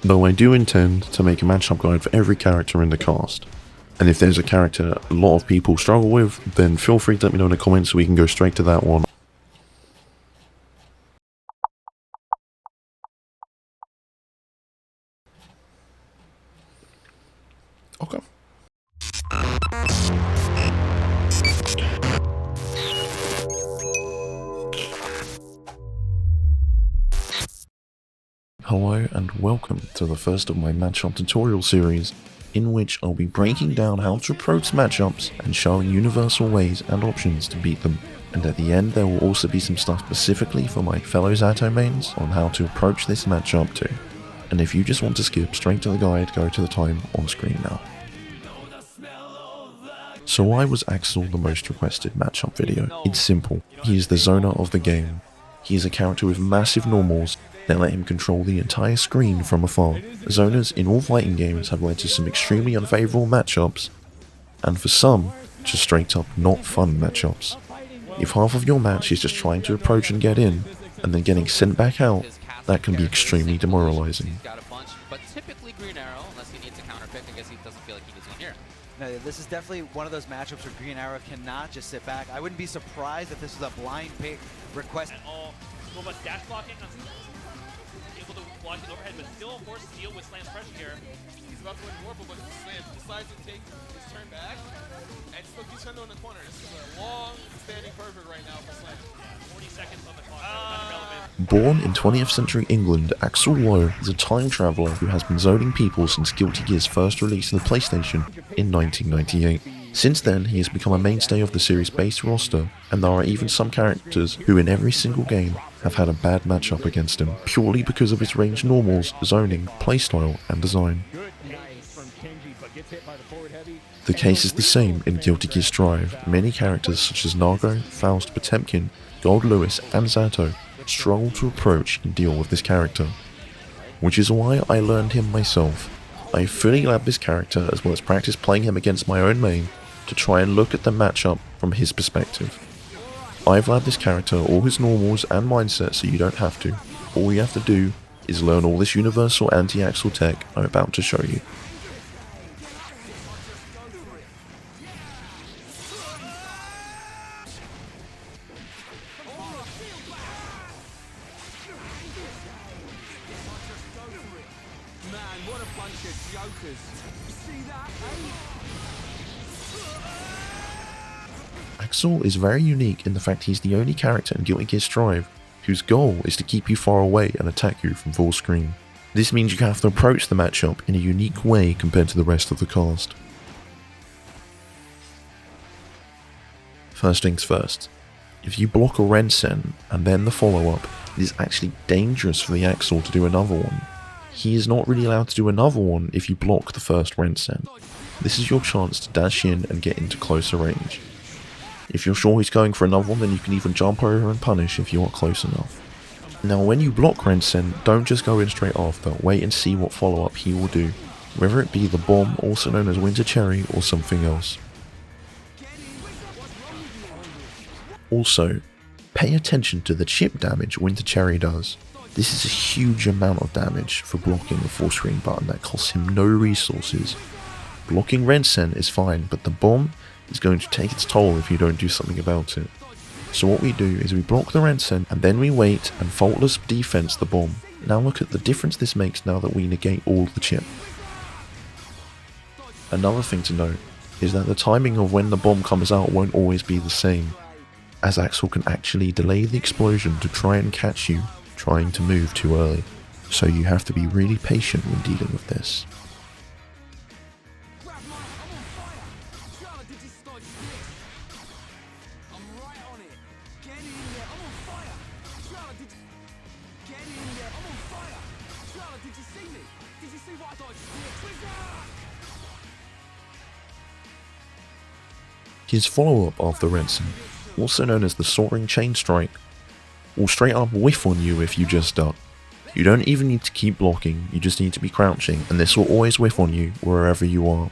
though I do intend to make a matchup guide for every character in the cast. And if there's a character a lot of people struggle with, then feel free to let me know in the comments so we can go straight to that one. Okay. Hello and welcome to the first of my matchup tutorial series, in which I'll be breaking down how to approach matchups and showing universal ways and options to beat them. And at the end there will also be some stuff specifically for my fellow Zato mains on how to approach this matchup too. And if you just want to skip straight to the guide, go to the time on screen now. So why was Axl the most requested matchup video? It's simple, he is the zoner of the game. He is a character with massive normals that let him control the entire screen from afar. Zoners in all fighting games have led to some extremely unfavourable matchups, and for some, just straight up not fun matchups. If half of your match is just trying to approach and get in, and then getting sent back out, that can be extremely demoralising. No, this is definitely one of those matchups where Green Arrow cannot just sit back. I wouldn't be surprised if this was a blind pick request. So much dash blocking, able to block it overhead, but still forced to deal with Slam's pressure here. He's about to win more, but Slam decides to take his turn back, and still keeps Hundo in the corner. This is a long standing perfect right now for Slam. Yeah, 40 seconds on the clock, Born in 20th century England, Axl Low is a time traveller who has been zoning people since Guilty Gear's first release on the PlayStation in 1998. Since then, he has become a mainstay of the series' base roster, and there are even some characters who in every single game have had a bad matchup against him, purely because of his ranged normals, zoning, playstyle, and design. The case is the same in Guilty Gear Strive. Many characters such as Nago, Faust, Potemkin, Gold Lewis, and Zato struggle to approach and deal with this character, which is why I learned him myself. I fully labbed this character as well as practiced playing him against my own main to try and look at the matchup from his perspective. I've labbed this character all his normals and mindset so you don't have to. All you have to do is learn all this universal anti-Axl tech I'm about to show you. Axl is very unique in the fact he's the only character in Guilty Gear Strive whose goal is to keep you far away and attack you from full screen. This means you have to approach the matchup in a unique way compared to the rest of the cast. First things first, if you block a Rensen and then the follow-up, it is actually dangerous for the Axl to do another one. He is not really allowed to do another one if you block the first Rensen. This is your chance to dash in and get into closer range. If you're sure he's going for another one, then you can even jump over and punish if you are close enough. Now when you block Rensen, don't just go in straight after, wait and see what follow-up he will do, whether it be the bomb, also known as Winter Cherry, or something else. Also, pay attention to the chip damage Winter Cherry does. This is a huge amount of damage for blocking the full screen button that costs him no resources. Blocking Rensen is fine, but the bomb is going to take its toll if you don't do something about it. So what we do is we block the Rensen and then we wait and faultless defense the bomb. Now look at the difference this makes now that we negate all the chip. Another thing to note is that the timing of when the bomb comes out won't always be the same, as Axl can actually delay the explosion to try and catch you trying to move too early. So you have to be really patient when dealing with this. His follow-up after Rensen, also known as the Soaring Chain Strike, will straight up whiff on you if you just duck. You don't even need to keep blocking, you just need to be crouching, and this will always whiff on you wherever you are.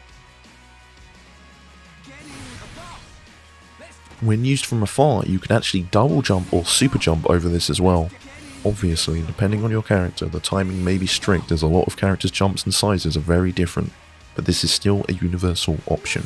When used from afar, you can actually double jump or super jump over this as well. Obviously, depending on your character, the timing may be strict as a lot of characters' jumps and sizes are very different, but this is still a universal option.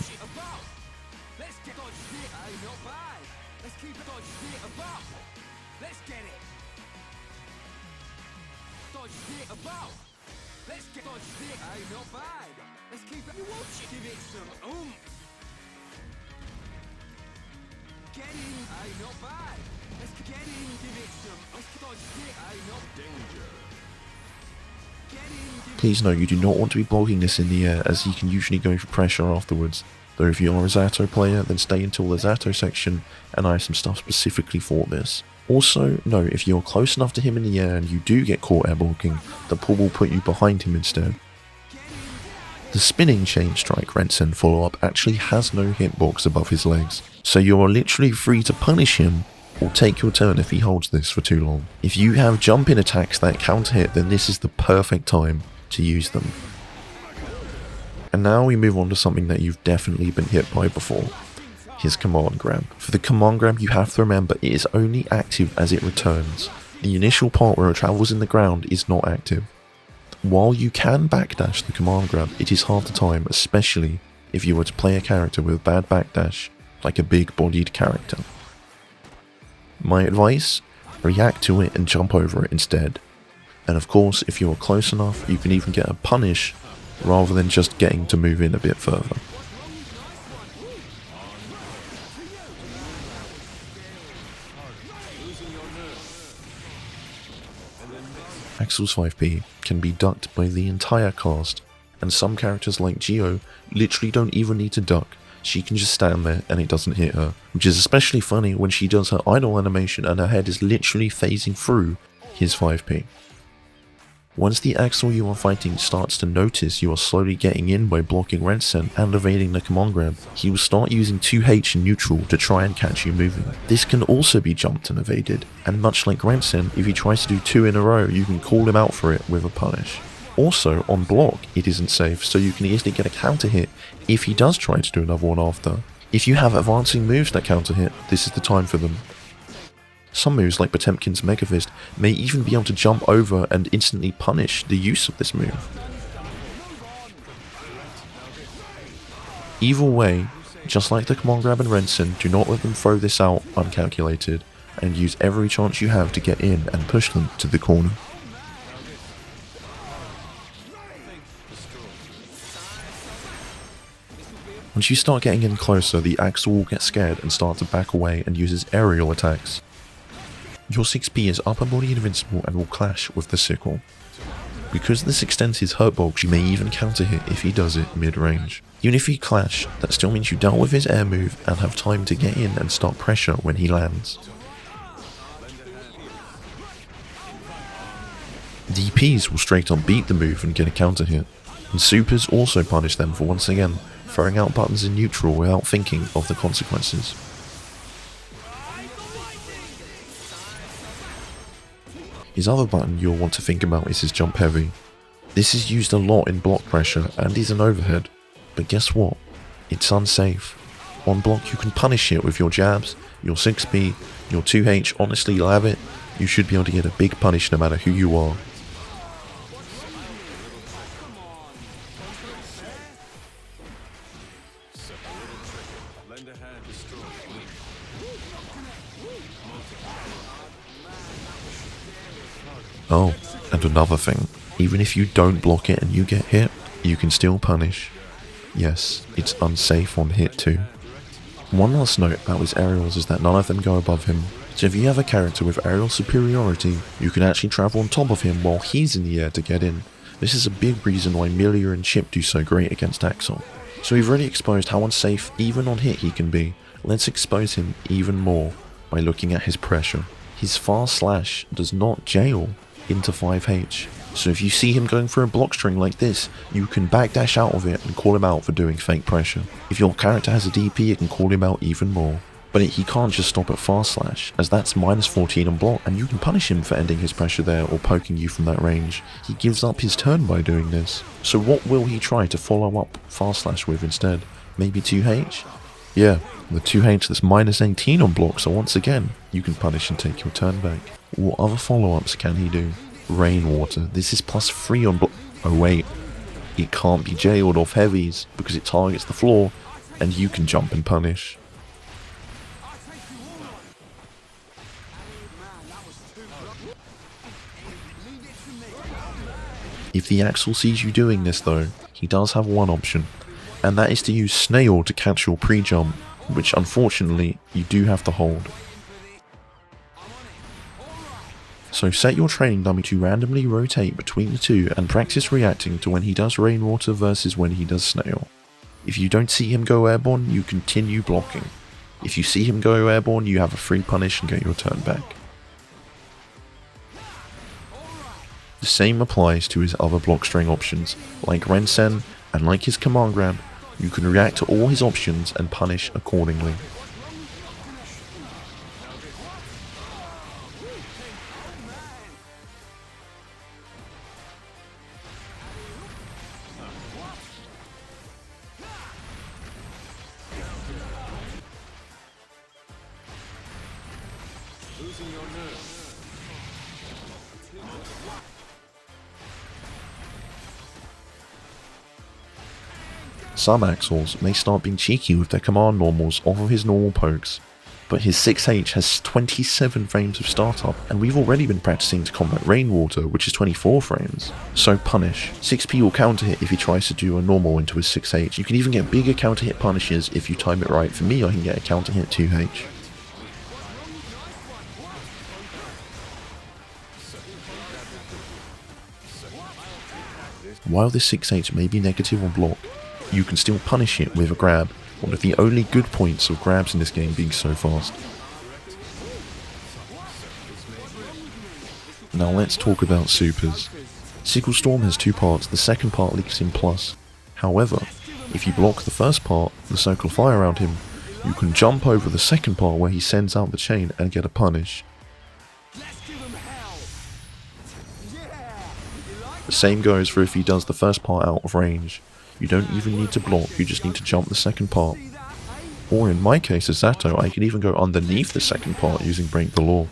Please note you do not want to be blocking this in the air, as he can usually go for pressure afterwards, though if you are a Zato player then stay until the Zato section, and I have some stuff specifically for this. Also note, if you are close enough to him in the air and you do get caught air blocking, the pull will put you behind him instead. The Soaring Chain Strike Rensen follow-up actually has no hitbox above his legs, so you are literally free to punish him or take your turn if he holds this for too long. If you have jump-in attacks that counter hit, then this is the perfect time to use them. And now we move on to something that you've definitely been hit by before, his command grab. For the command grab, you have to remember it is only active as it returns. The initial part where it travels in the ground is not active. While you can backdash the command grab, it is half the time, especially if you were to play a character with bad backdash, like a big bodied character. My advice, react to it and jump over it instead. And of course, if you are close enough, you can even get a punish rather than just getting to move in a bit further. Axl's 5P can be ducked by the entire cast, and some characters like Geo literally don't even need to duck. She can just stand there and it doesn't hit her, which is especially funny when she does her idle animation and her head is literally phasing through his 5P. Once the Axl you are fighting starts to notice you are slowly getting in by blocking Rensen and evading the command grab, he will start using 2H in neutral to try and catch you moving. This can also be jumped and evaded, and much like Rensen, if he tries to do 2 in a row, you can call him out for it with a punish. Also, on block, it isn't safe, so you can easily get a counter hit if he does try to do another one after. If you have advancing moves that counter hit, this is the time for them. Some moves like Potemkin's Mega Fist may even be able to jump over and instantly punish the use of this move. Either way, just like the command grab and Rensen, do not let them throw this out uncalculated, and use every chance you have to get in and push them to the corner. Once you start getting in closer, the Axl will get scared and start to back away and uses aerial attacks. Your 6P is upper body invincible and will clash with the Sickle. Because this extends his hurt box, you may even counter hit if he does it mid-range. Even if he clash, that still means you dealt with his air move and have time to get in and start pressure when he lands. DPs will straight up beat the move and get a counter hit, and supers also punish them for once again throwing out buttons in neutral without thinking of the consequences. His other button you'll want to think about is his jump heavy. This is used a lot in block pressure and is an overhead, but guess what? It's unsafe. On block you can punish it with your jabs, your 6P, your 2H, honestly lab it, you should be able to get a big punish no matter who you are. Oh, and another thing, even if you don't block it and you get hit, you can still punish. Yes, it's unsafe on hit too. One last note about his aerials is that none of them go above him, so if you have a character with aerial superiority, you can actually travel on top of him while he's in the air to get in. This is a big reason why Milia and Chip do so great against Axl. So we've already exposed how unsafe even on hit he can be, let's expose him even more by looking at his pressure. His fast slash does not jail into 5H, so if you see him going for a blockstring like this, you can backdash out of it and call him out for doing fake pressure. If your character has a DP, you can call him out even more. But he can't just stop at fast slash, as that's minus 14 on block, and you can punish him for ending his pressure there or poking you from that range. He gives up his turn by doing this. So what will he try to follow up fast slash with instead? Maybe 2H? Yeah, the 2H that's minus 18 on block, so once again, you can punish and take your turn back. What other follow-ups can he do? Rainwater, this is plus 3 on block. Oh wait, it can't be jailed off heavies because it targets the floor, and you can jump and punish. If the Axl sees you doing this though, he does have one option, and that is to use Snail to catch your pre-jump, which unfortunately you do have to hold. So set your training dummy to randomly rotate between the two and practice reacting to when he does Rainwater versus when he does Snail. If you don't see him go airborne, you continue blocking. If you see him go airborne, you have a free punish and get your turn back. The same applies to his other blockstring options, like Rensen, and like his command grab, you can react to all his options and punish accordingly. Some Axls may start being cheeky with their command normals off of his normal pokes, but his 6H has 27 frames of startup, and we've already been practicing to combat Rainwater, which is 24 frames. So punish. 6P will counter hit if he tries to do a normal into his 6H. You can even get bigger counter hit punishes if you time it right. For me, I can get a counter hit 2H. While this 6H may be negative on block, you can still punish it with a grab, one of the only good points of grabs in this game being so fast. Now let's talk about supers. Sickle Storm has two parts, the second part leaks in plus. However, if you block the first part, the circle of fire around him, you can jump over the second part where he sends out the chain and get a punish. The same goes for if he does the first part out of range. You don't even need to block, you just need to jump the second part. Or in my case as Zato, I can even go underneath the second part using Break the Law.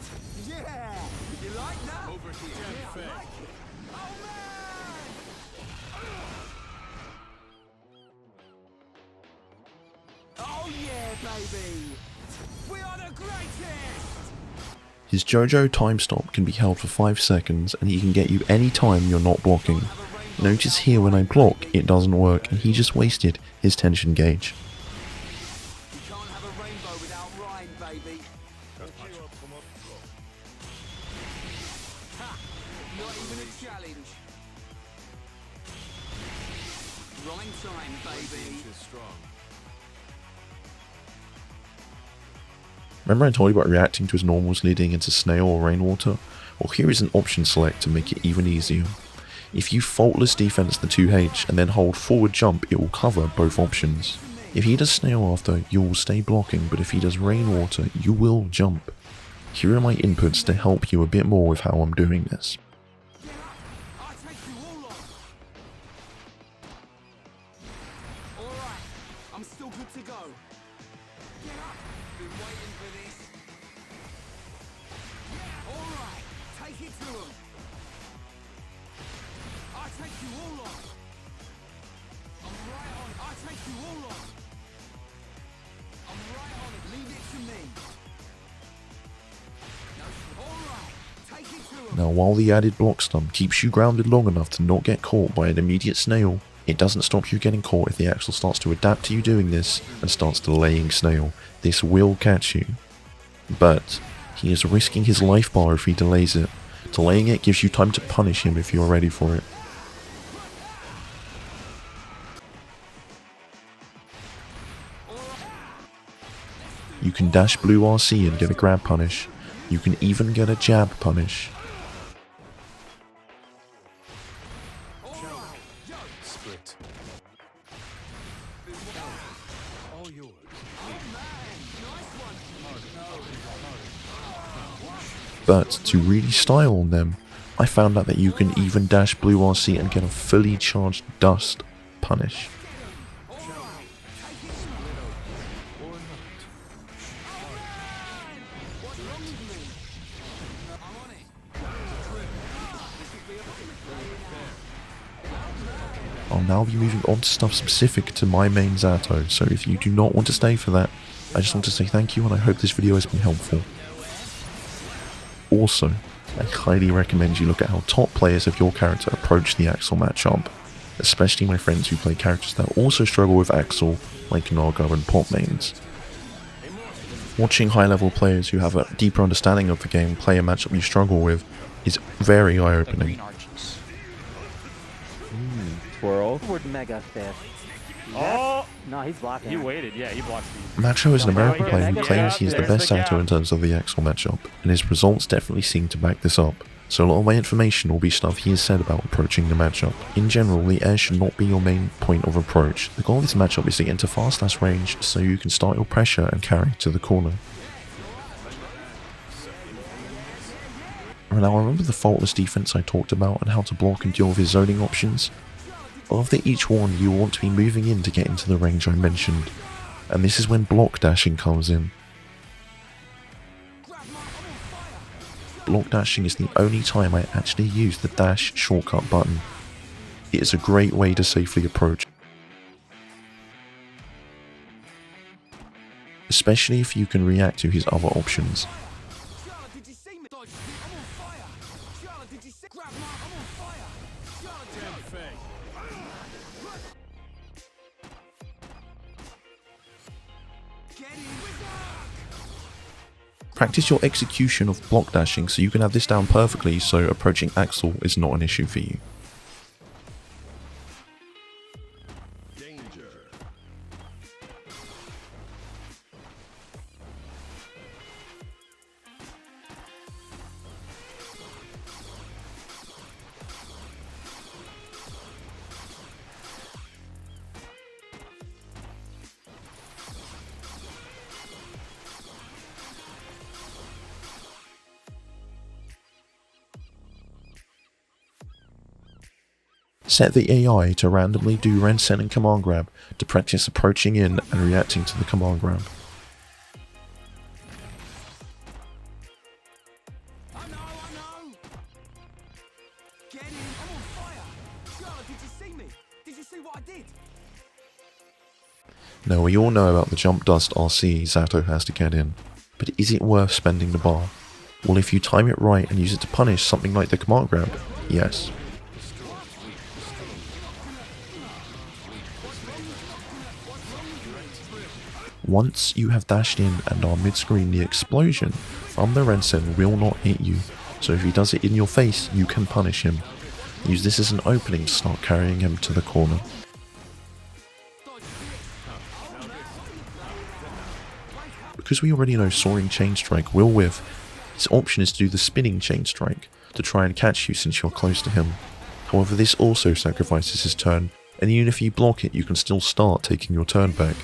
His JoJo time stop can be held for 5 seconds and he can get you any time you're not blocking. Notice here when I block, it doesn't work and he just wasted his tension gauge. Remember I told you about reacting to his normals leading into Snail or Rainwater? Well, here is an option select to make it even easier. If you faultless defense the 2H and then hold forward jump, it will cover both options. If he does Snail after, you will stay blocking, but if he does Rainwater, you will jump. Here are my inputs to help you a bit more with how I'm doing this. Now while the added block stun keeps you grounded long enough to not get caught by an immediate Snail, it doesn't stop you getting caught if the Axl starts to adapt to you doing this and starts delaying Snail. This will catch you. But he is risking his life bar if he delays it. Delaying it gives you time to punish him if you are ready for it. You can dash blue RC and get a grab punish. You can even get a jab punish. But to really style on them, I found out that you can even dash blue RC and get a fully charged dust punish. I'll now be moving on to stuff specific to my main Zato, so if you do not want to stay for that, I just want to say thank you and I hope this video has been helpful. Also, I highly recommend you look at how top players of your character approach the Axl matchup, especially my friends who play characters that also struggle with Axl, like Naga and Pop mains. Watching high level players who have a deeper understanding of the game play a matchup you struggle with is very eye-opening. Twirl. Forward mega fist. Oh! No, he's blocking. He waited, yeah, he blocked these. Macho is an American Yeah, player who yeah, claims he is the there's best the Zato gap. in terms of the Axl matchup, and his results definitely seem to back this up. So a lot of my information will be stuff he has said about approaching the matchup. In general, the air should not be your main point of approach. The goal of this matchup is to get into fast range so you can start your pressure and carry to the corner. Now remember the faultless defense I talked about and how to block and deal with his zoning options? After each one you want to be moving in to get into the range I mentioned, and this is when Blockdashing comes in. Blockdashing is the only time I actually use the dash shortcut button. It is a great way to safely approach, especially if you can react to his other options. Practice your execution of block dashing so you can have this down perfectly so approaching Axl is not an issue for you. Set the AI to randomly do Rensen and command grab to practice approaching in and reacting to the command grab. Now we all know about the jump dust RC Zato has to get in, but is it worth spending the bar? Well, if you time it right and use it to punish something like the command grab, yes. Once you have dashed in and are mid-screen, the explosion from the Rensen will not hit you, so if he does it in your face, you can punish him. Use this as an opening to start carrying him to the corner. Because we already know Soaring Chain Strike will whiff, his option is to do the Spinning Chain Strike to try and catch you since you're close to him. However, this also sacrifices his turn, and even if you block it, you can still start taking your turn back.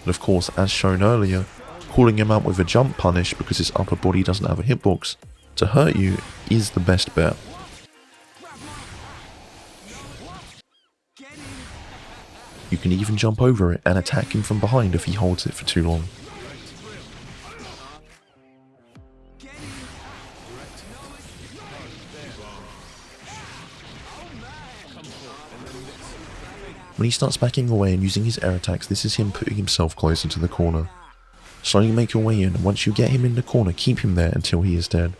And of course, as shown earlier, calling him out with a jump punish because his upper body doesn't have a hitbox to hurt you is the best bet. You can even jump over it and attack him from behind if he holds it for too long. When he starts backing away and using his air attacks, this is him putting himself closer to the corner. Slowly make your way in, and once you get him in the corner, keep him there until he is dead.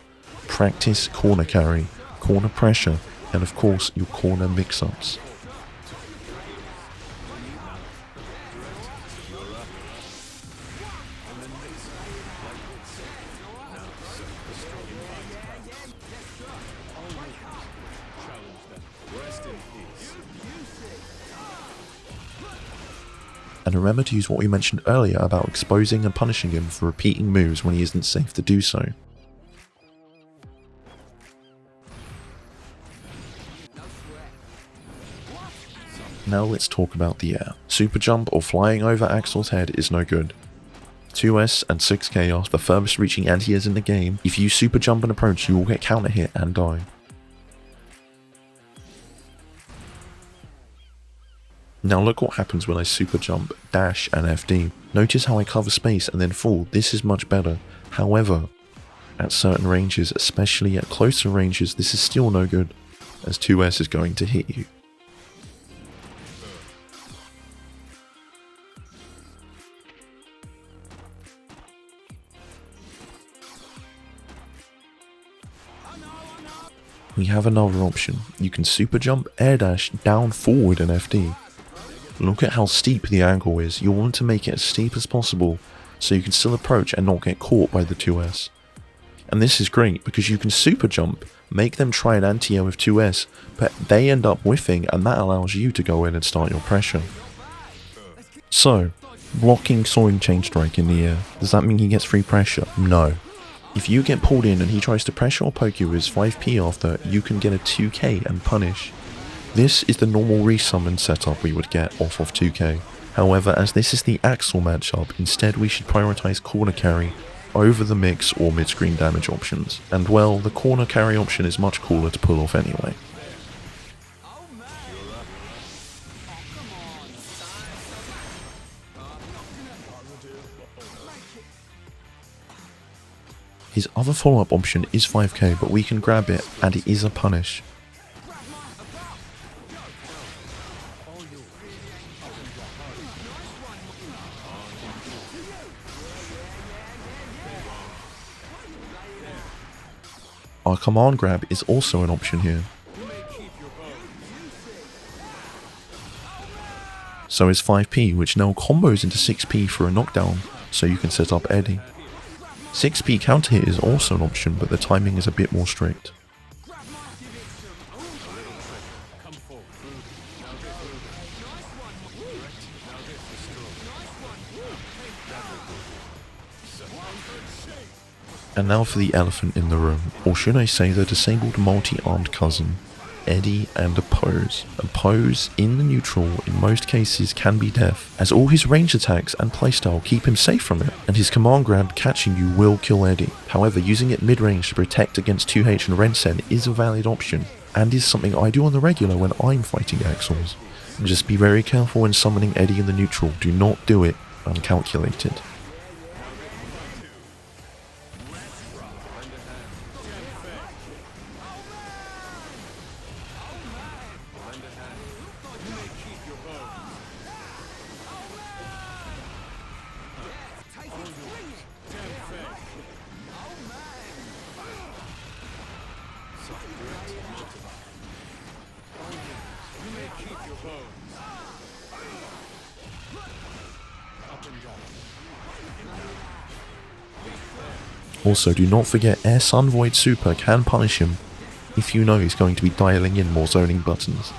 Practice corner carry, corner pressure, and of course your corner mix-ups. And remember to use what we mentioned earlier about exposing and punishing him for repeating moves when he isn't safe to do so. Now let's talk about the air. Super jump or flying over Axl's head is no good. 2S and 6K are the furthest reaching anti-airs in the game. If you super jump and approach, you will get counter hit and die. Now look what happens when I super jump, dash and FD. Notice how I cover space and then fall. This is much better. However, at certain ranges, especially at closer ranges, this is still no good, as 2S is going to hit you. we have another option. You can super jump, air dash, down, forward, and FD. Look at how steep the angle is. You want to make it as steep as possible so you can still approach and not get caught by the 2S. And this is great because you can super jump, make them try an anti-air with 2S, but they end up whiffing and that allows you to go in and start your pressure. So, blocking Soaring Chain Strike in the air, does that mean he gets free pressure? No. If you get pulled in and he tries to pressure or poke you with his 5p after, you can get a 2k and punish. This is the normal resummon setup we would get off of 2k. However, as this is the Axl matchup, instead we should prioritize corner carry over the mix or mid-screen damage options. And well, the corner carry option is much cooler to pull off anyway. His other follow-up option is 5k, but we can grab it and it is a punish. Our command grab is also an option here. So is 5p, which now combos into 6p for a knockdown, so you can set up Eddie. 6p counter hit is also an option, but the timing is a bit more strict. And now for the elephant in the room, or should I say the disabled multi-armed cousin, Eddie and Oppose. Oppose in the neutral in most cases can be deaf, as all his range attacks and playstyle keep him safe from it, and his command grab catching you will kill Eddie. However, using it mid-range to protect against 2H and Rensen is a valid option, and is something I do on the regular when I'm fighting Axls. And just be very careful when summoning Eddie in the neutral, do not do it uncalculated. Also, do not forget Air Sun Void Super can punish him if you know he's going to be dialing in more zoning buttons.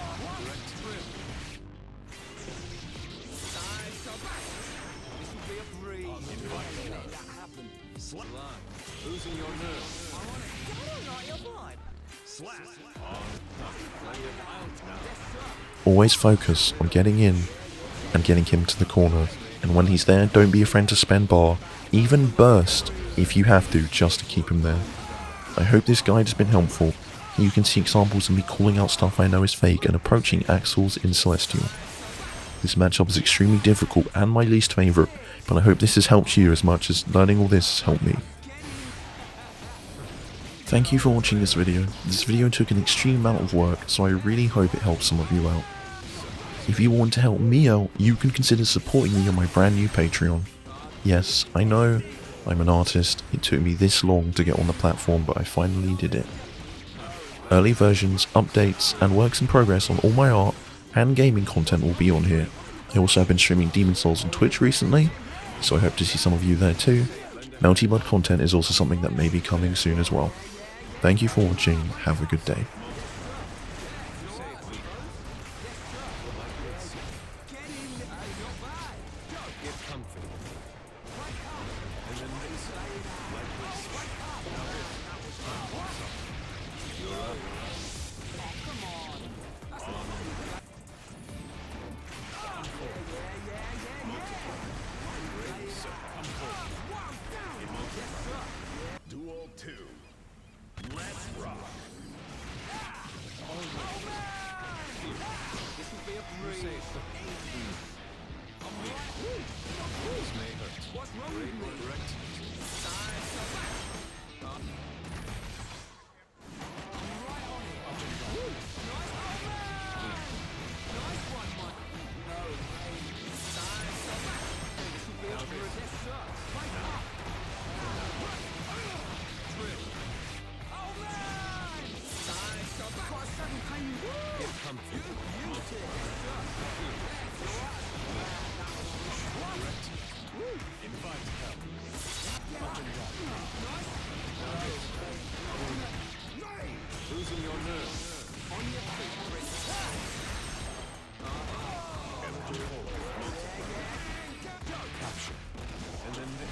Always focus on getting in and getting him to the corner, and when he's there, don't be afraid to spend bar, even burst if you have to, just to keep him there. I hope this guide has been helpful. You can see examples of me calling out stuff I know is fake and approaching Axls in Celestial. This matchup is extremely difficult and my least favourite, but I hope this has helped you as much as learning all this has helped me. Thank you for watching this video. This video took an extreme amount of work, so I really hope it helps some of you out. If you want to help me out, you can consider supporting me on my brand new Patreon. Yes, I know, I'm an artist, it took me this long to get on the platform, but I finally did it. Early versions, updates, and works in progress on all my art and gaming content will be on here. I also have been streaming DanteDemonZ on Twitch recently, so I hope to see some of you there too. Melty Blood content is also something that may be coming soon as well. Thank you for watching, have a good day. Duel 2. Let's rock. Losing your nerve. On your feet. Energy hold. Capture. And then